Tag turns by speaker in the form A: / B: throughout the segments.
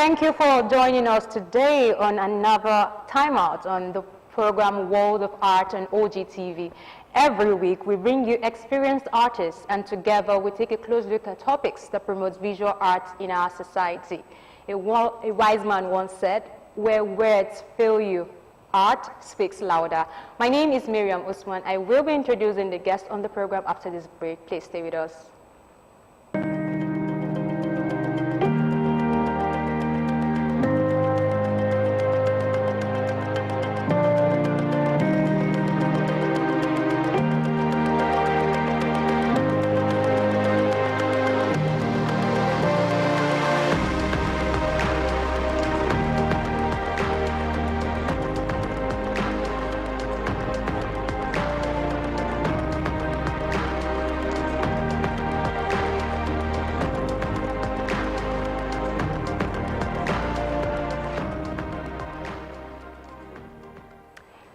A: Thank you for joining us today on another time out on the program World of Art on OGTV. Every week we bring you experienced artists, and together we take a close look at topics that promote visual arts in our society. A wise man once said, "Where words fail you, art speaks louder." My name is Miriam Usman. I will be introducing the guest on the program after this break. Please stay with us.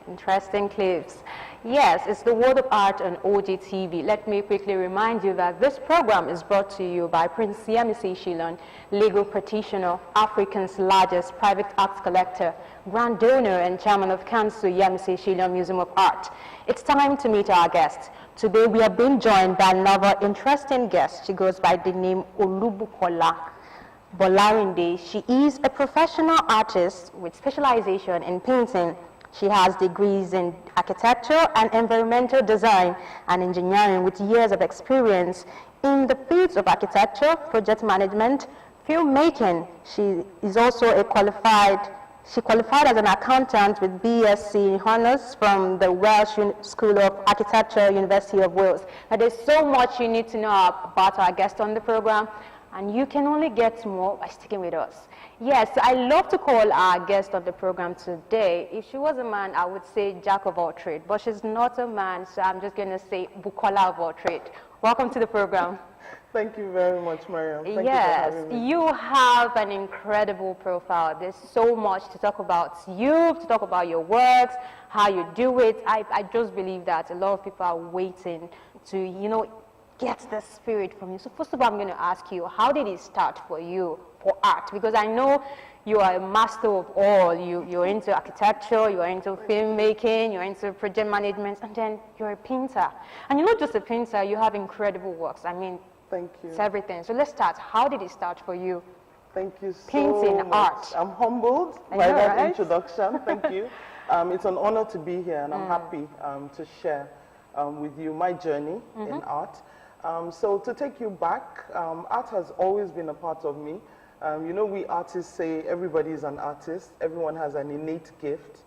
A: Interesting clips. Yes, it's the World of Art on OGTV. Let me quickly remind you that this program is brought to you by Prince Yemisi Shillon, legal practitioner, Africa's largest private art collector, grand donor and chairman of Council Yemisi Shillon Museum of Art. It's time to meet our guest. Today we are being joined by another interesting guest. She goes by the name Olubukola Bolarinde. She is a professional artist with specialization in painting. She has degrees in architecture and environmental design and engineering with years of experience in the fields of architecture, project management, filmmaking. She is also she qualified as an accountant with BSc Honours from the Welsh School of Architecture, University of Wales. Now there's so much you need to know about our guest on the program, and you can only get more by sticking with us. Yes, I love to call our guest of the program today. If she was a man, I would say jack of all trades, but she's not a man, so I'm just going to say Bukola of all trades. Welcome to the program.
B: Thank you very much, Mariam. Thank you for having me.
A: You have an incredible profile. There's so much to talk about you, to talk about your works, how you do it. I just believe that a lot of people are waiting to, get the spirit from you. So first of all, I'm going to ask you, how did it start for you for art? Because I know you are a master of all. You're into architecture, you're into filmmaking, you're into project management, and then you're a painter. And you're not just a painter, you have incredible works. I mean,
B: thank you.
A: It's everything. So let's start. How did it start for you?
B: Thank you so
A: Painting,
B: much.
A: art.
B: I'm humbled by that introduction. Thank you. It's an honor to be here, and I'm happy to share with you my journey in art. So to take you back, art has always been a part of me. We artists say everybody is an artist. Everyone has an innate gift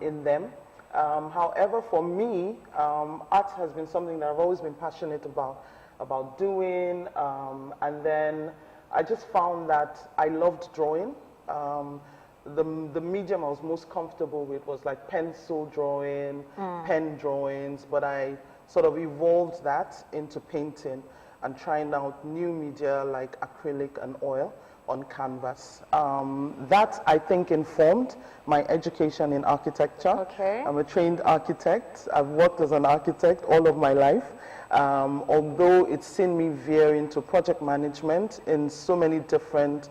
B: in them. However, for me, art has been something that I've always been passionate about doing. And then I just found that I loved drawing. The medium I was most comfortable with was like pencil drawing, pen drawings, but I sort of evolved that into painting and trying out new media like acrylic and oil on canvas. That, I think, informed my education in architecture.
A: Okay.
B: I'm a trained architect. I've worked as an architect all of my life, although it's seen me veer into project management in so many different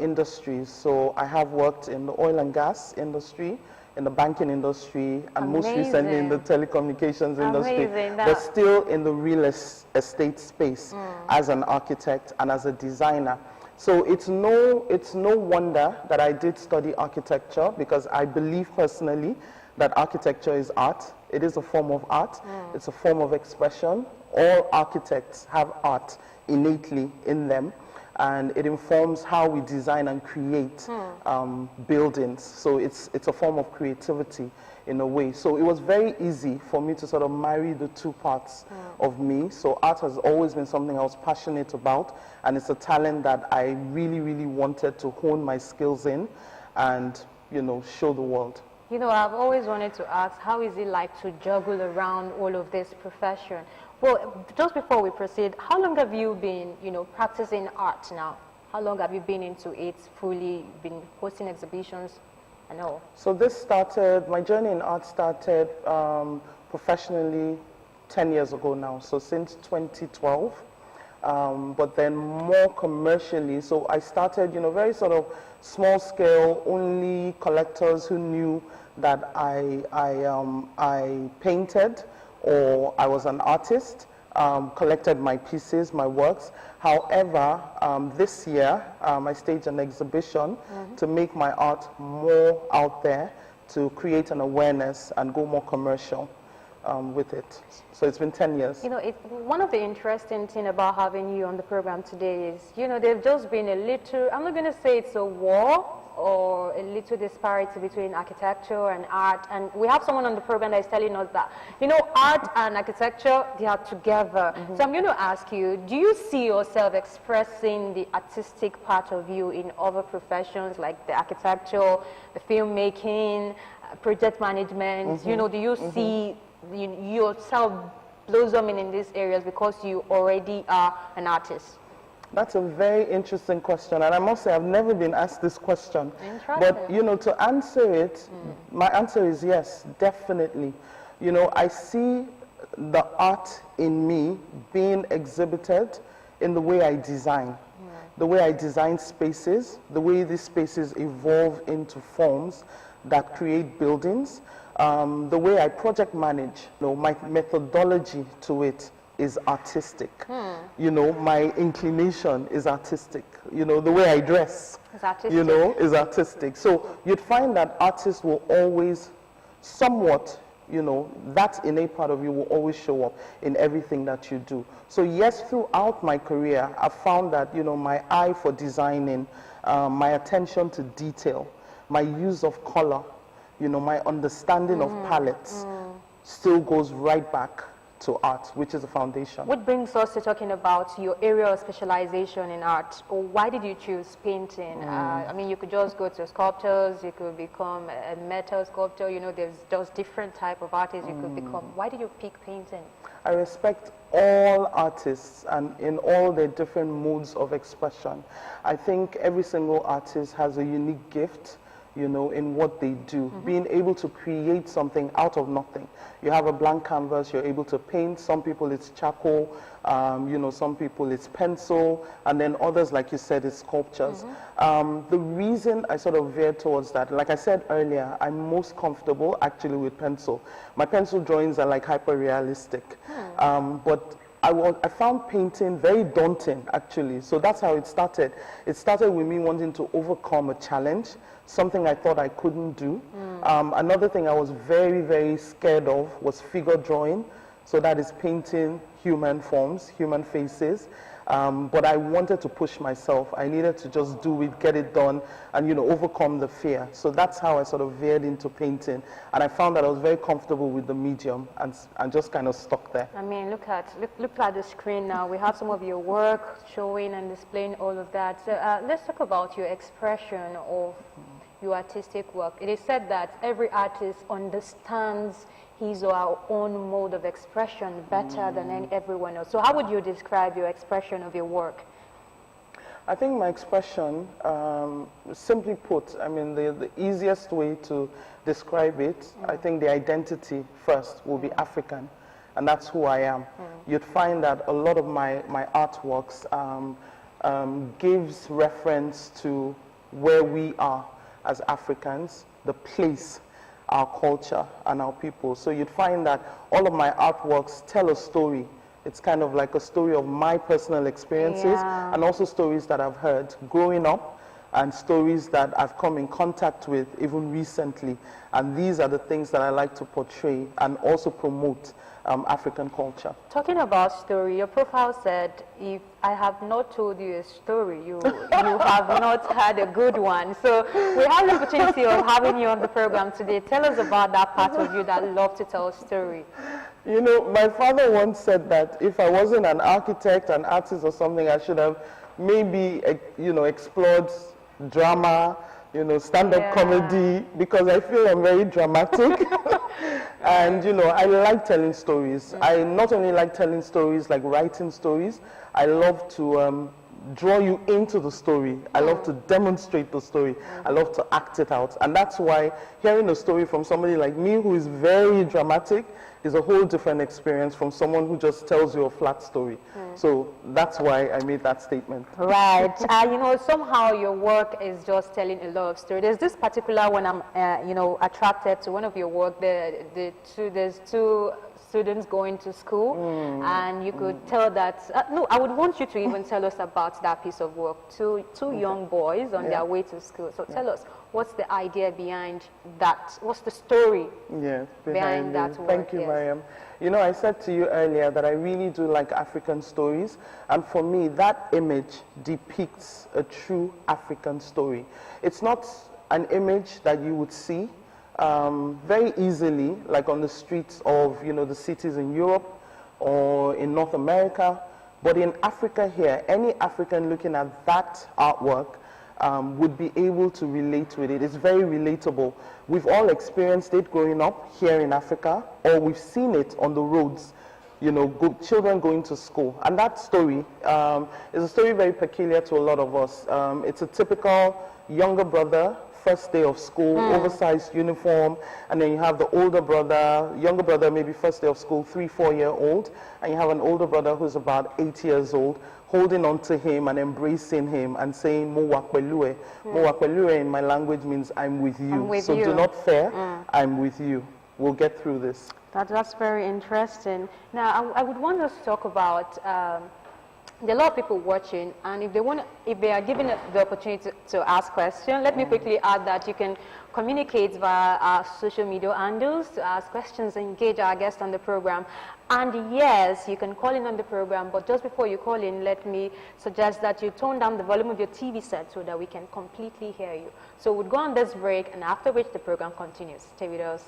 B: industries. So I have worked in the oil and gas industry, in the banking industry, and most recently in the telecommunications industry, but still in the real estate space as an architect and as a designer. So it's no wonder that I did study architecture, because I believe personally that architecture is art. It is a form of art. It's a form of expression. All architects have art innately in them, and it informs how we design and create buildings. So it's a form of creativity in a way. So it was very easy for me to sort of marry the two parts of me. So art has always been something I was passionate about, and it's a talent that I really, really wanted to hone my skills in and, show the world.
A: I've always wanted to ask, how is it like to juggle around all of this profession? Well, just before we proceed, how long have you been, practicing art now? How long have you been into it, fully been hosting exhibitions and all?
B: So my journey in art started professionally 10 years ago now. So since 2012, but then more commercially. So I started, very sort of small scale, only collectors who knew that I painted or I was an artist, collected my pieces, my works. However, this year I staged an exhibition to make my art more out there, to create an awareness and go more commercial with it. So it's been 10 years.
A: One of the interesting things about having you on the program today is, there's just been a little, I'm not going to say it's a war or a little disparity between architecture and art. And we have someone on the program that is telling us that, art and architecture, they are together. So I'm going to ask you, do you see yourself expressing the artistic part of you in other professions like the architecture, the filmmaking, project management? Do you see yourself blossoming in these areas because you already are an artist?
B: That's a very interesting question, and I must say I've never been asked this question. But to answer it, my answer is yes, definitely. I see the art in me being exhibited in the way I design, the way I design spaces, the way these spaces evolve into forms that create buildings, the way I project manage, my methodology to it is artistic. My inclination is artistic. The way I dress, is artistic. So you'd find that artists will always somewhat, that innate part of you will always show up in everything that you do. So yes, throughout my career, I've found that, my eye for designing, my attention to detail, my use of color, my understanding of palettes still goes right back to art, which is a foundation.
A: What brings us to talking about your area of specialization in art? Or why did you choose painting? I mean, you could just go to sculptors, you could become a metal sculptor, there's just different type of artists you could become. Why did you pick painting?
B: I respect all artists and in all their different modes of expression. I think every single artist has a unique gift, in what they do, being able to create something out of nothing. You have a blank canvas, you're able to paint. Some people it's charcoal, some people it's pencil, and then others, like you said, it's sculptures. The reason I sort of veered towards that, like I said earlier, I'm most comfortable actually with pencil. My pencil drawings are like hyper-realistic, but I found painting very daunting, actually. So that's how it started. It started with me wanting to overcome a challenge, something I thought I couldn't do. Another thing I was very, very scared of was figure drawing. So that is painting human forms, human faces. But I wanted to push myself. I needed to just do it, get it done, and overcome the fear. So that's how I sort of veered into painting. And I found that I was very comfortable with the medium and just kind of stuck there.
A: I mean, look at the screen now. We have some of your work showing and displaying all of that. So let's talk about your expression of your artistic work. It is said that every artist understands his or her own mode of expression better than everyone else. So how would you describe your expression of your work?
B: I think my expression, simply put, I mean, the easiest way to describe it, I think the identity first will be African, and that's who I am. You'd find that a lot of my artworks gives reference to where we are as Africans, the place, our culture, and our people. So you'd find that all of my artworks tell a story. It's kind of like a story of my personal experiences and also stories that I've heard growing up and stories that I've come in contact with even recently. And these are the things that I like to portray and also promote African culture.
A: Talking about story, your profile said, if I have not told you a story, you have not had a good one. So we have the opportunity of having you on the program today. Tell us about that part of you that love to tell a story.
B: My father once said that if I wasn't an architect, an artist or something, I should have maybe, explored drama, stand-up comedy, because I feel I'm very dramatic. And, I like telling stories. I not only like telling stories, like writing stories, I love to draw you into the story. I love to demonstrate the story. I love to act it out. And that's why hearing a story from somebody like me who is very dramatic is a whole different experience from someone who just tells you a flat story. So that's why I made that statement.
A: Right. You know, somehow your work is just telling a lot of stories. There's this particular one I'm, you know, attracted to one of your work. There's two students going to school, and you could tell that, no, I would want you to even tell us about that piece of work. Two young boys on their way to school. So tell us, what's the idea behind that? What's the story behind that work?
B: Thank you, Mariam. You know, I said to you earlier that I really do like African stories, and for me, that image depicts a true African story. It's not an image that you would see very easily, like on the streets of, you know, the cities in Europe or in North America, but in Africa here, any African looking at that artwork would be able to relate with it. It's very relatable. We've all experienced it growing up here in Africa, or we've seen it on the roads, you know, children going to school. And that story is a story very peculiar to a lot of us. It's a typical younger brother, first day of school, oversized uniform, and then you have the older brother, younger brother, maybe first day of school, 3-4-year-old, and you have an older brother who's about 8 years old, holding on to him and embracing him and saying, Mo wakwelue. Mo wakwelue in my language means I'm with you. So do not fear, I'm with you. We'll get through this.
A: That's very interesting. Now, I would want us to talk about there are a lot of people watching, and if they are given the opportunity to ask questions, let me quickly add that you can communicate via our social media handles to ask questions, engage our guests on the program. And yes, you can call in on the program, but just before you call in, let me suggest that you tone down the volume of your TV set so that we can completely hear you. So we'll go on this break, and after which the program continues. Stay with us.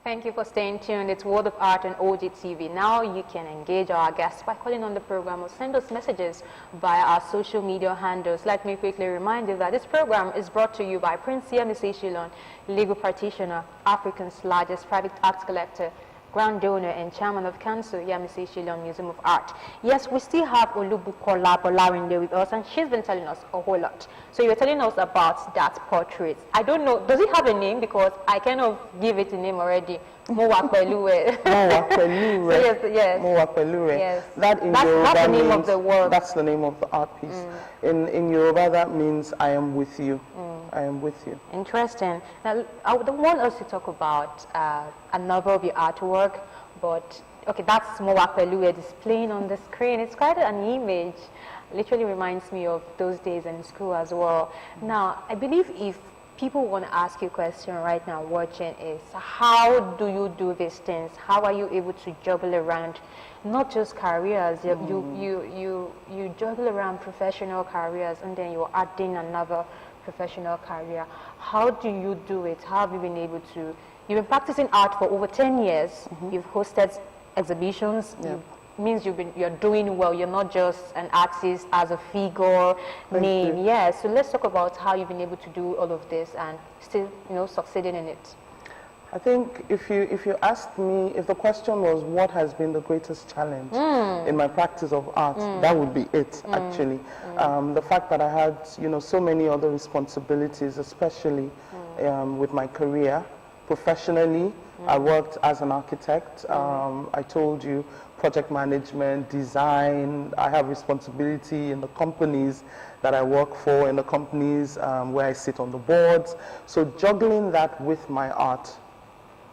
A: Thank you for staying tuned. It's World of Art on OGTV. Now you can engage our guests by calling on the program or send us messages via our social media handles. Let me quickly remind you that this program is brought to you by Prince Shilon, legal practitioner, Africa's largest private art collector, Grand Donor and Chairman of Council, Yamisi Shilon Museum of Art. Yes, we still have Olubukola Bolarinde with us, and she's been telling us a whole lot. So you're telling us about that portrait. I don't know, does it have a name? Because I cannot give it a name already. Mowapelue.
B: Mowapelue.
A: So yes.
B: Mowapelue.
A: Yes.
B: That's
A: the name of the work.
B: That's the name of the art piece. In Yoruba, that means I am with you. I am with you.
A: Interesting. Now, I would want us to talk about another of your artwork, but okay, that's Mowapelue displaying on the screen. It's quite an image. Literally reminds me of those days in school as well. Now, I believe if people want to ask you a question right now watching is, how do you do these things? How are you able to juggle around not just careers, you juggle around professional careers, and then you're adding another professional career. How do you do it? How have you been able to? You've been practicing art for over 10 years. You've hosted exhibitions. You've means you're doing well. You're not just an artist as a figure, name. Yeah, so let's talk about how you've been able to do all of this and still, succeeding in it.
B: I think if you asked me, if the question was what has been the greatest challenge in my practice of art, that would be it, actually. The fact that I had, so many other responsibilities, especially with my career. Professionally, I worked as an architect. I told you, project management, design. I have responsibility in the companies that I work for, in the companies where I sit on the boards. So juggling that with my art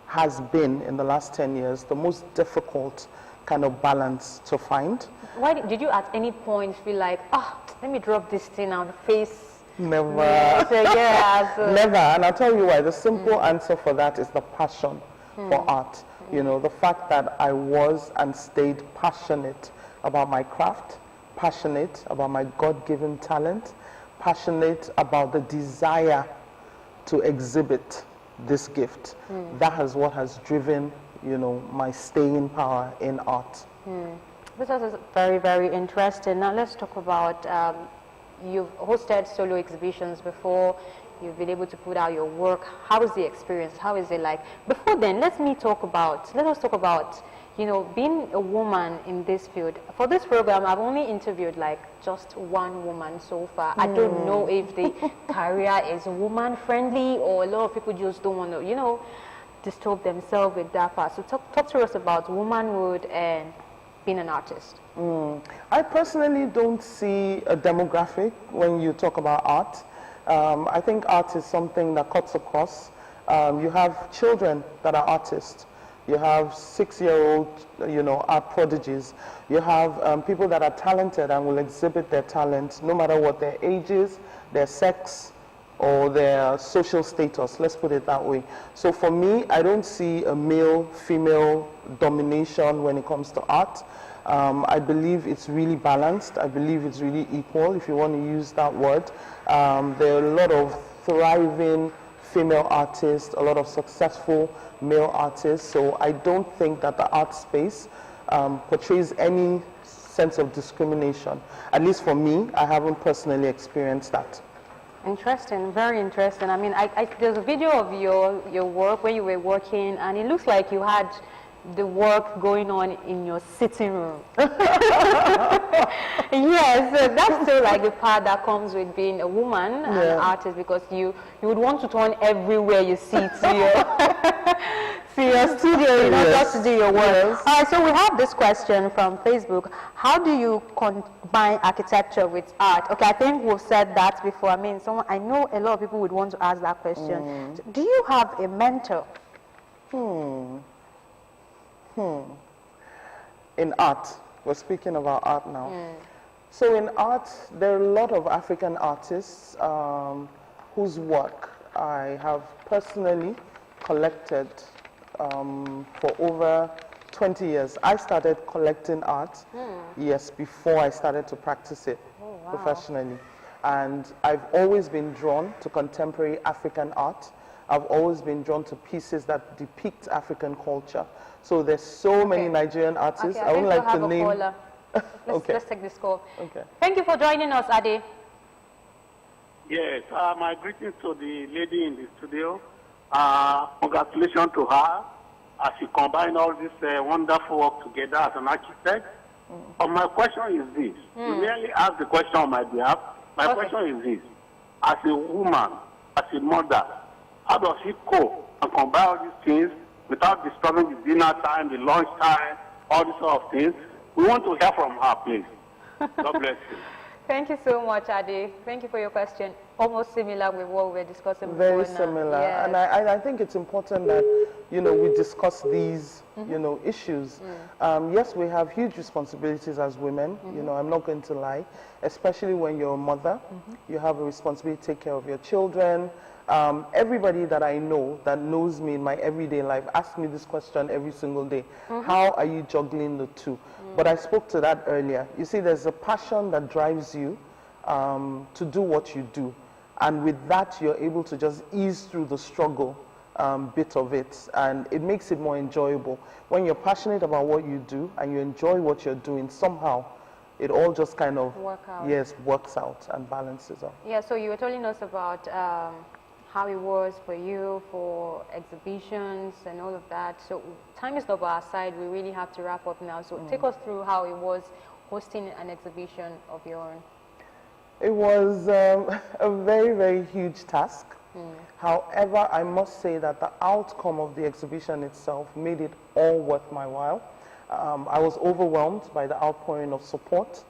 B: has been, in the last 10 years, the most difficult kind of balance to find.
A: Why did you at any point feel like, let me drop this thing and face?
B: Never.
A: Never.
B: And I'll tell you why. The simple answer for that is the passion for art. The fact that I was and stayed passionate about my craft, passionate about my God-given talent, passionate about the desire to exhibit this gift. That is what has driven, my staying power in art.
A: This is very, very interesting. Now let's talk about, you've hosted solo exhibitions before, you've been able to put out your work. How is the experience? How is it like? Before then, let us talk about, being a woman in this field. For this program, I've only interviewed just one woman so far. I don't know if the career is woman friendly or a lot of people just don't want to, disturb themselves with that part. So talk to us about womanhood and being an artist.
B: I personally don't see a demographic when you talk about art. I think art is something that cuts across. You have children that are artists. You have 6-year-old, art prodigies. You have people that are talented and will exhibit their talent no matter what their age is, their sex, or their social status, let's put it that way. So for me, I don't see a male-female domination when it comes to art. I believe it's really balanced. I believe it's really equal, if you want to use that word. There are a lot of thriving female artists, a lot of successful male artists, so I don't think that the art space portrays any sense of discrimination. At least for me, I haven't personally experienced that.
A: Interesting, very interesting. I mean, there's a video of your work where you were working, and it looks like you had the work going on in your sitting room. Yes, so that's still like the part that comes with being a woman and an artist, because you would want to turn everywhere you see to your studio, just to do your work. All right, so we have this question from Facebook. How do you combine architecture with art? Okay, I think we've said that before. I mean, I know a lot of people would want to ask that question. So do you have a mentor?
B: In art, we're speaking about art now. So in art, there are a lot of African artists whose work I have personally collected for over 20 years. I started collecting art, before I started to practice it professionally. And I've always been drawn to contemporary African art. I've always been drawn to pieces that depict African culture. So there's so many Nigerian artists.
A: Okay, I would like to name. Let's take this call.
B: Okay.
A: Thank you for joining us, Ade.
C: Yes, my greetings to the lady in the studio. Congratulations to her as she combined all this wonderful work together as an architect. But my question is this. You really asked the question on my behalf. My question is this. As a woman, as a mother, how does she cope and combine all these things without disturbing the dinner time, the lunch time, all these sort of things? We want to hear from her, please. God bless you.
A: Thank you so much, Ade. Thank you for your question. Almost similar with what we were discussing
B: Very
A: before.
B: similar.
A: Yes.
B: And I think it's important that, we discuss these, issues. Yes, we have huge responsibilities as women. I'm not going to lie. Especially when you're a mother, you have a responsibility to take care of your children. Everybody that I know that knows me in my everyday life asks me this question every single day. How are you juggling the two? But I spoke to that earlier. You see, there's a passion that drives you to do what you do. And with that, you're able to just ease through the struggle bit of it, and it makes it more enjoyable. When you're passionate about what you do and you enjoy what you're doing, somehow it all just kind of works out and balances out.
A: Yeah, so you were telling us about how it was for you for exhibitions and all of that. So time is not by our side. We really have to wrap up now. So take us through how it was hosting an exhibition of your own.
B: It was a very, very huge task. However, I must say that the outcome of the exhibition itself made it all worth my while. I was overwhelmed by the outpouring of support,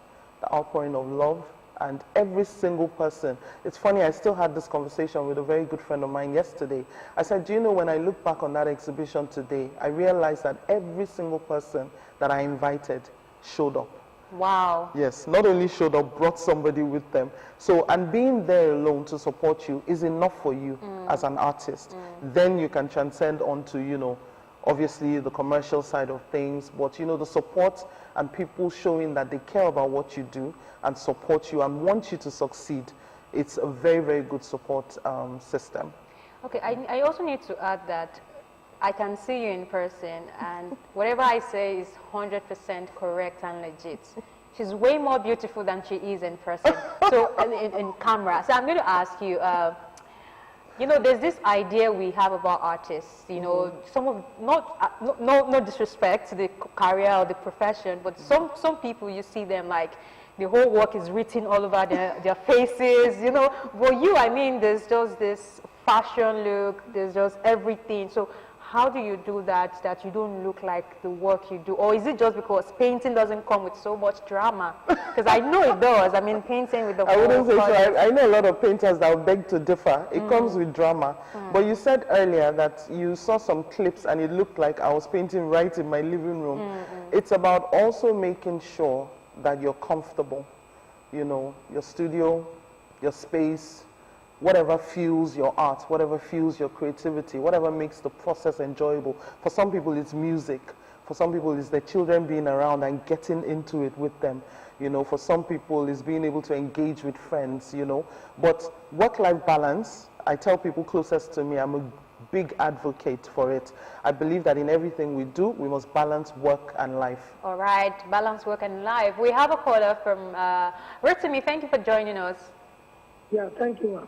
B: the outpouring of love, and every single person. It's funny, I still had this conversation with a very good friend of mine yesterday. I said, do you know, when I look back on that exhibition today, I realized that every single person that I invited showed up.
A: Wow.
B: Yes, not only showed up, brought somebody with them. So, and being there alone to support you is enough for you as an artist. Then you can transcend onto, you know, obviously the commercial side of things, but you know, the support and people showing that they care about what you do and support you and want you to succeed. It's a very, very good support system.
A: Okay, I also need to add that I can see you in person, and whatever I say is 100% correct and legit. She's way more beautiful than she is in person, so in camera. So I'm going to ask you, you know, there's this idea we have about artists, you know, some of, no disrespect to the career or the profession, but some people, you see them like, the whole work is written all over their faces, you know. For you, I mean, there's just this fashion look, there's just everything. So how do you do that you don't look like the work you do? Or is it just because painting doesn't come with so much drama? Because I know it does. I mean, painting with the
B: I wouldn't say so. I know a lot of painters that will beg to differ. It comes with drama. But you said earlier that you saw some clips and it looked like I was painting right in my living room. It's about also making sure that you're comfortable. You know, your studio, your space, whatever fuels your art, whatever fuels your creativity, whatever makes the process enjoyable. For some people, it's music. For some people, it's their children being around and getting into it with them. You know, for some people, it's being able to engage with friends, you know. But work-life balance, I tell people closest to me, I'm a big advocate for it. I believe that in everything we do, we must balance work and life.
A: All right, balance work and life. We have a caller from Rotimi. Thank you for joining us.
D: Yeah, thank you, ma'am.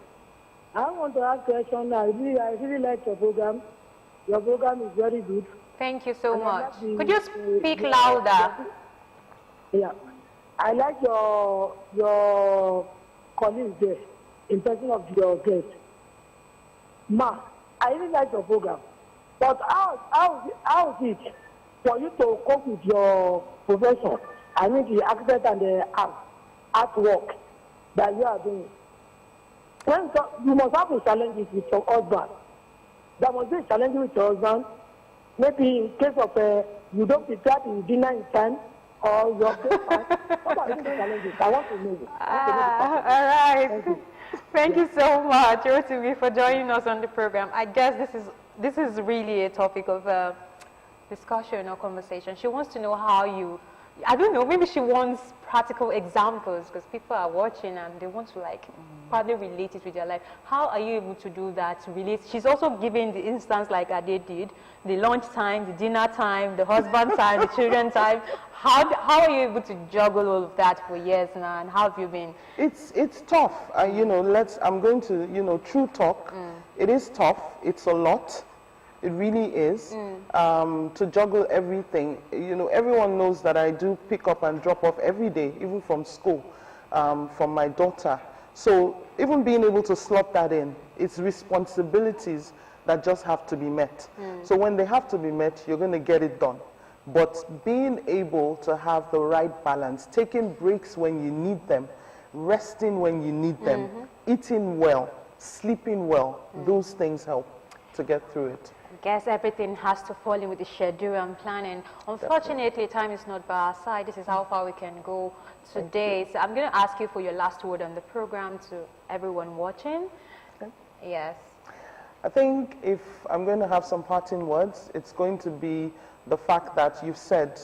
D: I want to ask a question. I really like your program. Your program is very good.
A: Thank you so much. Could you speak louder?
D: Yeah. I like your colleagues there, in person of your guest. Ma, I really like your program. But how is it for you to cope with your profession? I mean the architect and the artwork that you are doing. When you must have a challenge with your husband. There must be a challenge with your husband. Maybe in case of you don't prepare the dinner in time or your breakfast. What are the challenges? I want to know this.
A: All right. Thank you so much, Rotimi, for joining us on the program. I guess this is really a topic of discussion or conversation. She wants to know how you, I don't know, maybe she wants practical examples because people are watching and they want to like partly relate it with their life. How are you able to do that? To relate? She's also giving the instance like Ade did, the lunch time, the dinner time, the husband time, the children time. How are you able to juggle all of that for years now, and how have you been?
B: It's tough. You know, I'm going to, you know, true talk. It is tough. It's a lot. It really is. To juggle everything. You know, everyone knows that I do pick up and drop off every day, even from school, from my daughter. So even being able to slot that in, it's responsibilities that just have to be met. So when they have to be met, you're going to get it done. But being able to have the right balance, taking breaks when you need them, resting when you need them, eating well, sleeping well, those things help to get through it.
A: I guess everything has to fall in with the schedule and planning. Unfortunately, time is not by our side. This is how far we can go today. So I'm going to ask you for your last word on the program to everyone watching.
B: Okay.
A: Yes.
B: I think if I'm going to have some parting words, it's going to be the fact that you've said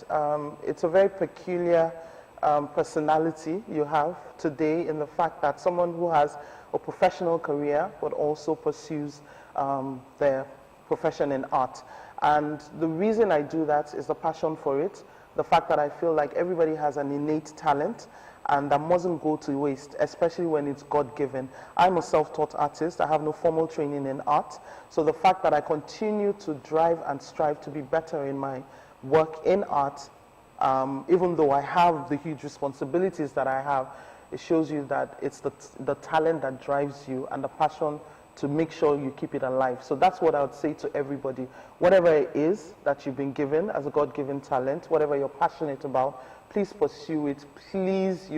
B: it's a very peculiar personality you have today, in the fact that someone who has a professional career but also pursues their profession in art. And the reason I do that is the passion for it, the fact that I feel like everybody has an innate talent and that mustn't go to waste, especially when it's God-given. I'm a self-taught artist. I have no formal training in art. So the fact that I continue to drive and strive to be better in my work in art, even though I have the huge responsibilities that I have, it shows you that it's the talent that drives you and the passion to make sure you keep it alive. So that's what I would say to everybody. Whatever it is that you've been given as a God-given talent, whatever you're passionate about, please pursue it. Please,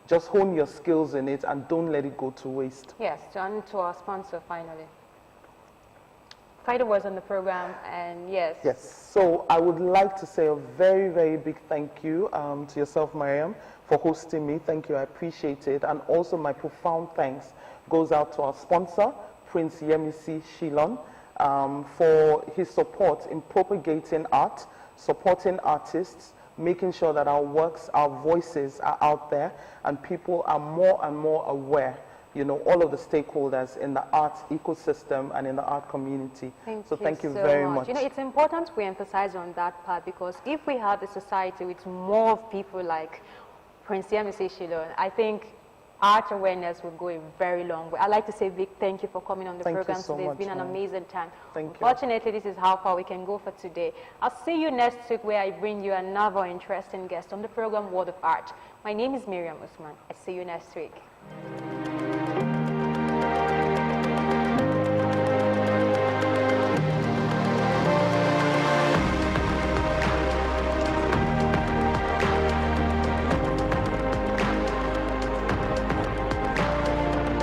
B: just hone your skills in it and don't let it go to waste.
A: Yes, turn to our sponsor finally. Final words on the program, and yes.
B: Yes, so I would like to say a very, very big thank you to yourself, Mariam, for hosting me. Thank you, I appreciate it. And also my profound thanks goes out to our sponsor, Prince Yemisi Shilon, for his support in propagating art, supporting artists, making sure that our works, our voices are out there, and people are more and more aware, all of the stakeholders in the art ecosystem and in the art community. Thank you very much.
A: It's important we emphasize on that part, because if we have a society with more people like Prince Yemisi Shilon, I think art awareness will go a very long way. I'd like to say a big thank you for coming on the program today. It's been an amazing time. Unfortunately, this is how far we can go for today. I'll see you next week, where I bring you another interesting guest on the program World of Art. My name is Miriam Usman. I see you next week.